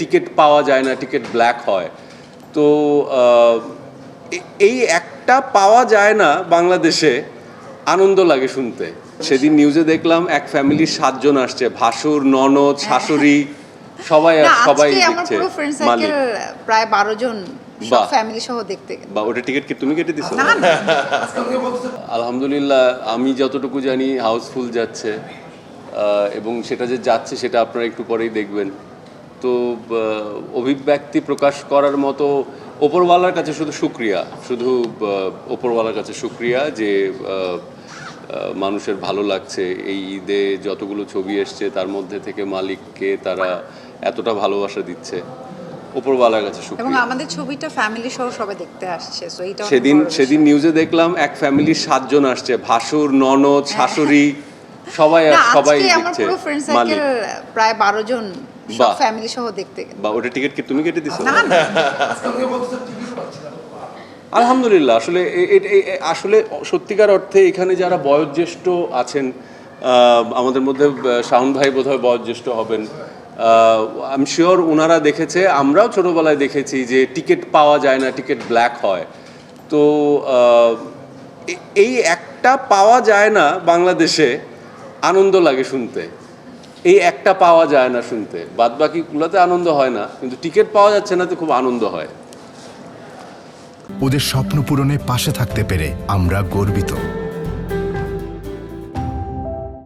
Ticket পাওয়া যায় না, টিকিট ব্ল্যাক হয়। তো এই একটা পাওয়া যায় না বাংলাদেশে, আনন্দ লাগে শুনতে। সেদিন নিউজে দেখলাম এক ফ্যামিলির 7 জন আসছে, ভাসুর, ননদ, শাশুড়ি, সবাই সবাই দিচ্ছে মালিক। প্রায় 12 জন বাহ। ফ্যামিলি সহ দেখতে বা ওটা টিকিট কি তুমি কেটে দিছো? না না আলহামদুলিল্লাহ, আমি যতটুকু জানি হাউসফুল যাচ্ছে, এবং সেটা যে যাচ্ছে সেটা আপনারা একটু পরেই দেখবেন। তো অভিব্যক্তি প্রকাশ করার মতো ওপরওয়ালার কাছে শুধু শুকরিয়া, শুধু ওপরওয়ালার কাছে শুকরিয়া যে মানুষের ভালো লাগছে। এই ঈদে যতগুলো ছবি এসছে তার মধ্যে থেকে মালিককে তারা এতটা ভালোবাসা দিচ্ছে, ওপরওয়ালার কাছে এবং শুকরিয়া। আমাদের ছবিটা ফ্যামিলি সহ সবাই দেখতে আসছে, সো এইটা সেদিন নিউজে দেখলাম এক ফ্যামিলির 7 জন আসছে, ভাসুর, ননদ, শাশুড়ি, সবাই দিচ্ছে মালিক। প্রায় 12 জন বাহ। ফ্যামিলি সহ দেখতে। বা ওটা টিকিট কি তুমি কেটে দিছো? না না আলহামদুলিল্লাহ, আসলে আসলে সত্যিকার অর্থে এখানে যারা বয়োজ্যেষ্ঠ আছেন, আমাদের মধ্যে শাওন ভাই বোধহয় বয়োজ্যেষ্ঠ হবেন, আমি শিওর ওনারা দেখেছে, আমরাও ছোটবেলায় দেখেছি যে টিকিট পাওয়া যায় না, টিকিট ব্ল্যাক হয়। তো এই একটা পাওয়া যায় না বাংলাদেশে, আনন্দ লাগে শুনতে। এই একটা পাওয়া যায় না শুনতে, বাদবাকিগুলোতে আনন্দ হয় না, কিন্তু টিকিট পাওয়া যাচ্ছে না তো খুব আনন্দ হয়। ওদের স্বপ্ন পূরণে পাশে থাকতে পেরে আমরা গর্বিত।